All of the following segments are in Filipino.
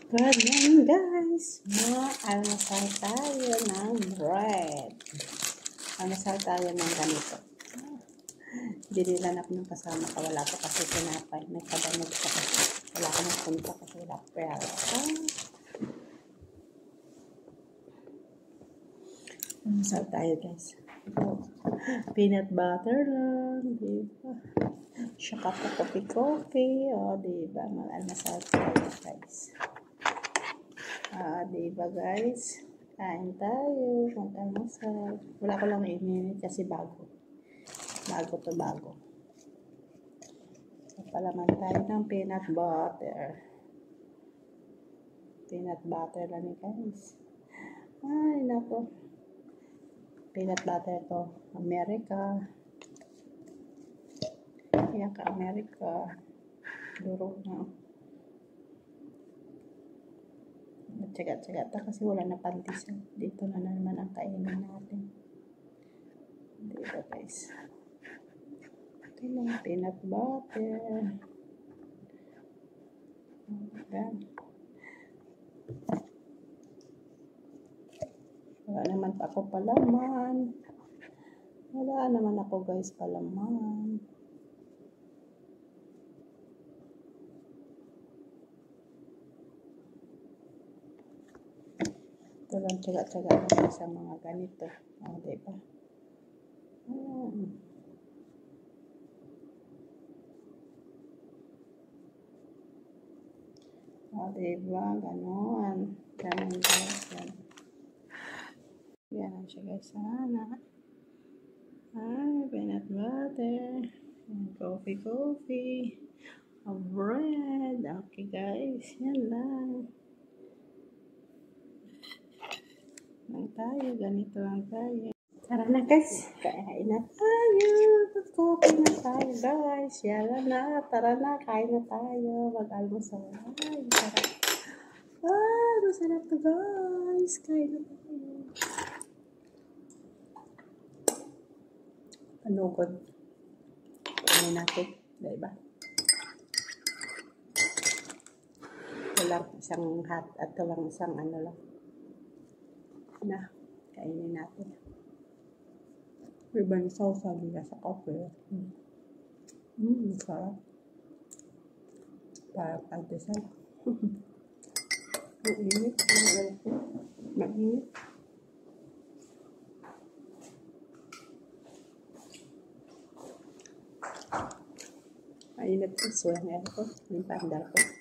Good morning guys! Almasal tayo ng bread. Almasal tayo ng ganito. Dinilanap ng kasama ka. Wala ko kasi sinapay. May kabanog ka kasi. Wala ko ng punta kasi wala ko pera. Almasal tayo guys. Peanut butter lang. Diba? Saka pa coffee. O diba? Almasal tayo guys. Diba guys? Kain tayo. Mag-almasal. Wala ko lang ininit kasi bago. Bago. So, palaman tayo ng peanut butter. Peanut butter lang guys. Ay, nako. Peanut butter to. America. Yan ka, America. Duro na. Tsaga-tsaga kasi wala na pantis. Dito na naman ang kainin natin. Dito guys. Ito lang, peanut butter. Ayan. Wala naman pa ako palaman. Wala naman ako guys palaman. Ito lang, tsaga-tsaga lang sa mga ganito. Diba? Diba? Ganon. Ganon guys. Yan siya guys. Sana. Ay, peanut butter. Coffee. Bread. Okay guys. Yan lang. Ganito lang tayo. Tara na guys, kain na tayo. Coffee na tayo guys. Yala na, tara na, kain na tayo. Mag-almusal. Ay, sarap. Masarap to guys. Kain na tayo. Panugod. Kain natin. Diba? Ito lang isang hot at ito lang isang ano lang. Na, kainin natin. Ibang sauce nila sa coffee. Sarap. Parang pagdesal. Mainit. Mainit. Mainit po. Sulang aircon. Yung pandar ko.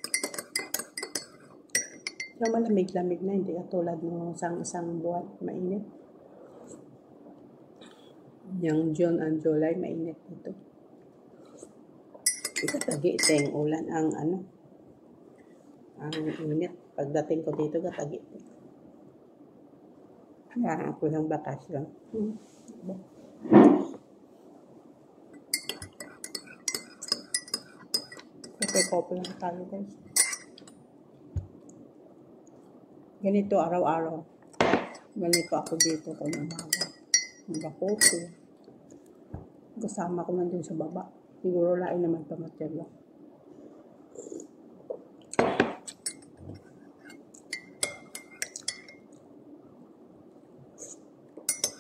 Yung malamig-lamig na, hindi katulad ng isang buwan, mainit. Yung June and July, mainit dito. Katagi, ito yung ulan, ang init. Pagdating ko dito, katagi. Kaya ako ng bakasyon. Kopi lang tayo guys. Ganito araw-araw. Ganito ako dito kung umaga. Mag-kopi. Kasama ko nandun sa baba. Siguro lain naman pamateryo.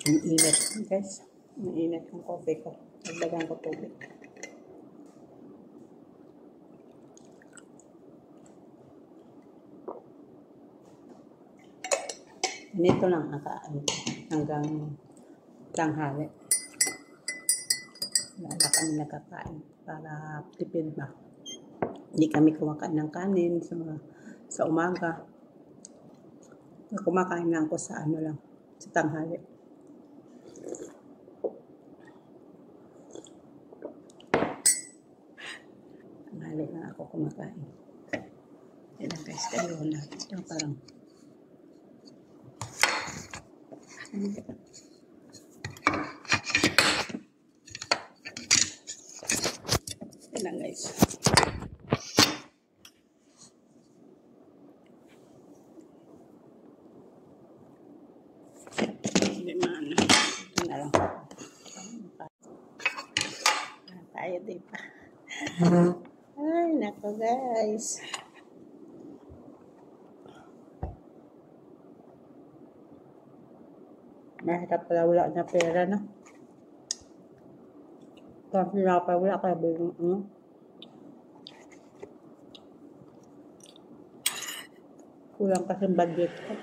Ang init guys. Ang init ng kopi ko. Nagdagan ko tubig. Ganito lang hanggang tanghali. Wala kami nakakain para tipid ba. Hindi kami kumakain ng kanin sa umaga. Kumakain lang ako sa lang, sa tanghali. Tanghali lang ako kumakain. Yan guys, kayo na. Ito parang yan guys. Hindi man. Ito na lang. Tayo diba? Ay, nako guys. Mahirap pala wala na pera na. Kasi wala kaya ba yung ano? Kulang kasi budget ko.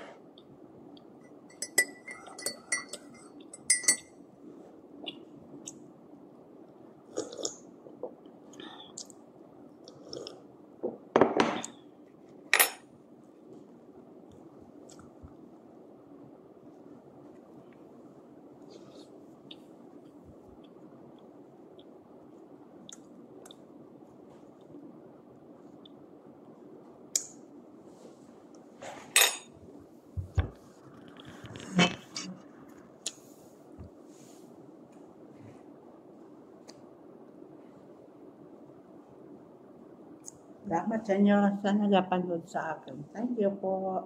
Salamat sa inyo sa nagapanood sa akin. Thank you po.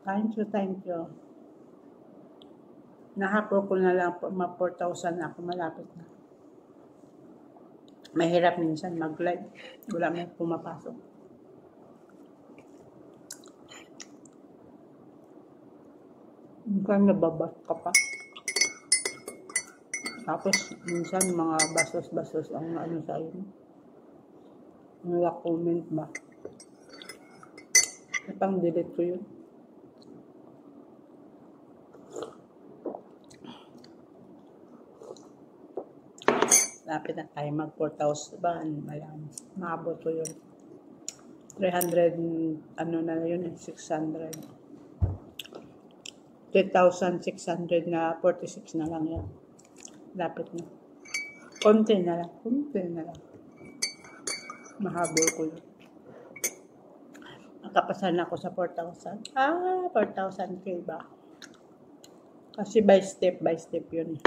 Thank you. Nahapon ko na lang po, 4,000 na ako, malapit na. Mahirap minsan mag-live. Wala may pumapasok. Minsan nababas ka pa. Tapos minsan mga basos-basos ang ano sa inyo. Wala comment ba? Ipang delete ko yun. Lapit na tayo mag 4,000 ba? Maabot ko yun. 300, ano na yun, 600. 3,600 na 46 na lang yan. Lapit na. Konti na lang. Mahabol ko yun. Nakapasan ako sa 4,000. 4,000k ba? Kasi by step yun.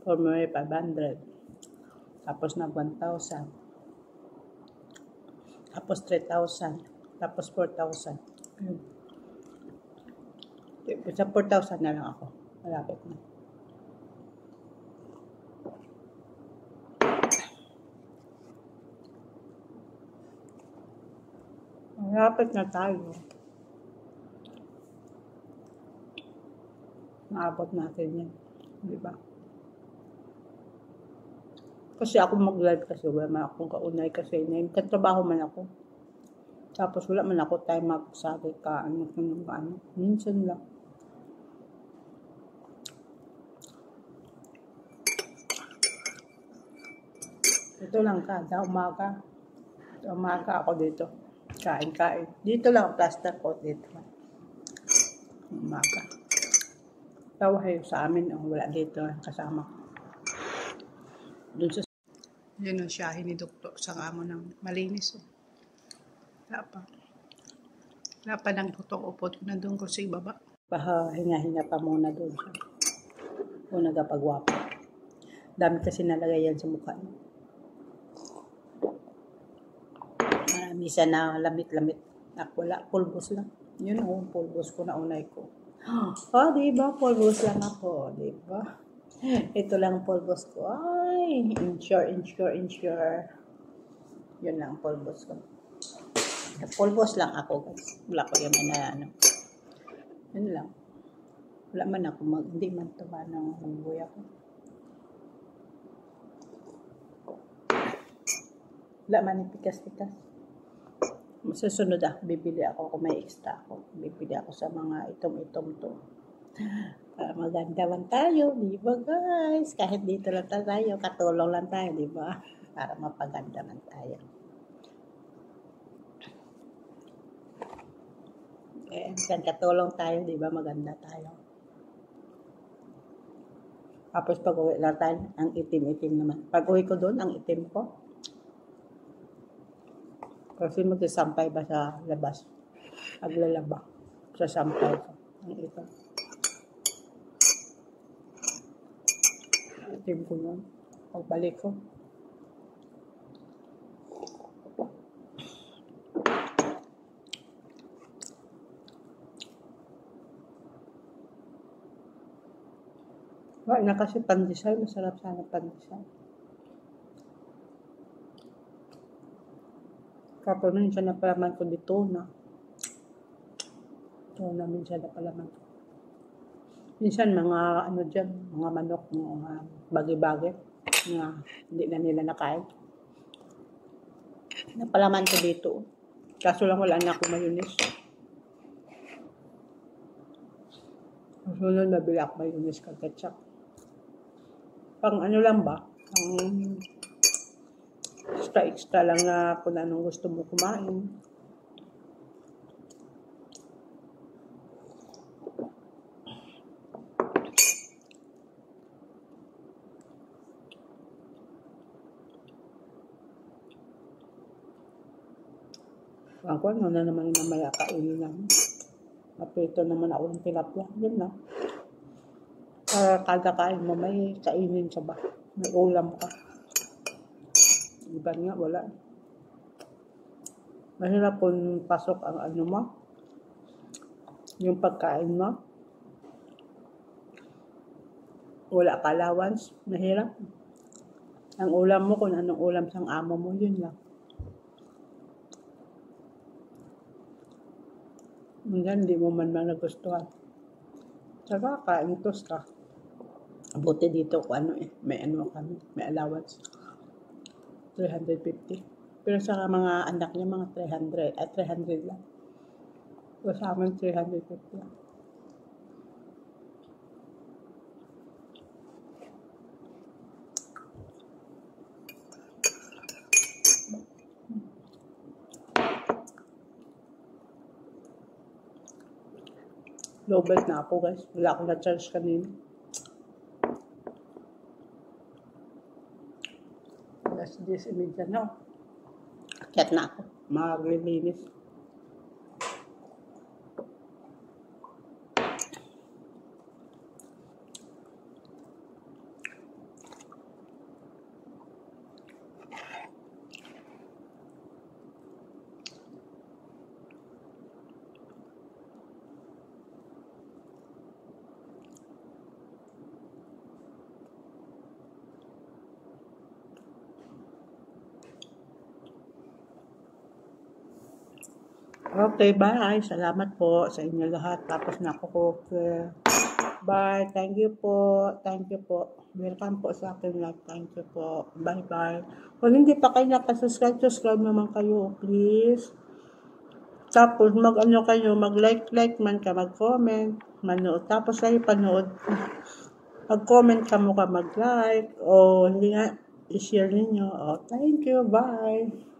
For me, 500. Tapos nag 1,000. Tapos 3,000. Tapos 4,000. Yun. Sa 4,000 na lang ako. Malapit na. Malapit na tayo. Maabot natin yan. Diba? Kasi ako mag-live kasi wala man akong kaunay kasi nagtatrabaho man ako. Tapos wala man ako time magsabi ka ano. Minsan lang. Ito lang kada umaga. Umaga ako dito. Kain. Dito lang plaster ko dito. Umaga. Tawahay sa amin wala dito kasama. Doon sa yun ang siyahin ni Doktor sa amo ng malinis. Wala pa ng putong-upot. Nandun ko sa ibaba. Hinga-hinga pa muna doon siya. Kung nagapagwapo. Dami kasi nalagay yan sa mukha niya. Misa na lamit-lamit. Wala, pulbos lang. Yun pulbos ko na unay ko. Diba? Pulbos lang ako. Diba? Ito lang pulbos ko. Ay, insure. Yun lang pulbos ko. Pulbos lang ako, guys. Wala ko yung ano. Yun lang. Wala man ako hindi man tuba ng buhay ako. Wala man pikas-pikas. Susunod bibili ako kung may extra ako. Bibili ako sa mga itom-itom to. Para maganda man tayo, di ba guys? Kahit dito lang tayo, katulong lang tayo, di ba? Para mapaganda man tayo. Katulong tayo, di ba? Maganda tayo. Tapos pag uwi lang tayo, ang itim-itim naman. Pag uwi ko doon, ang itim ko. Kasi magsasampay ba sa labas? Aglalaba. Sa sampay ko. Ang ito. Itim ko nun. Pagbalik ko. Wala na kasi pandesal. Masarap sana pandesal. Kapag minsan na palaman ko dito na. Ito na minsan na palaman ko. Minsan mga ano dyan, mga manok, mga bagi-bagi na hindi na nila nakain. Napalaman ko dito. Kaso lang wala na ako mayonnaise. Susunod nabili ako mayonnaise ka ketchup. Pang ano lang ba? Pang extra lang na kung anong gusto mo kumain. Ako ano na naman yung mamaya kainin namin. Mapito naman ako ng tilapia. Yun na. Para kada kain mo may kainin ka ba? May ulam ka. Iba nga wala. Mahirap kung pasok ang ano mo. Yung pagkain mo. Wala ka allowance. Mahirap. Ang ulam mo kung anong ulam sang amo mo, yun lang. Minsan, hindi mo man nagustuhan. Saka, kain tos ka. Buti dito kung ano may ano kami, may allowance. 350. Pero sa mga anak niya, mga 300, at 300 lang. So, sa amin, 350 lang. Lowbelt na ako guys. Wala akong na-charge kanina. Alas 10:30 na. Akyat na ako. Maglilinis. Okay, bye. Salamat po sa inyo lahat. Tapos na ako. Bye. Thank you po. Thank you po. Welcome po sa akin live. Thank you po. Bye-bye. Kung hindi pa kayo nakasubscribe, subscribe naman kayo, please. Tapos mag-ano kayo, mag-like man ka, mag-comment, manood. Tapos kayo panood. Mag-comment ka mo ka, mag-like. O hindi nga, i-share ninyo. O, thank you. Bye.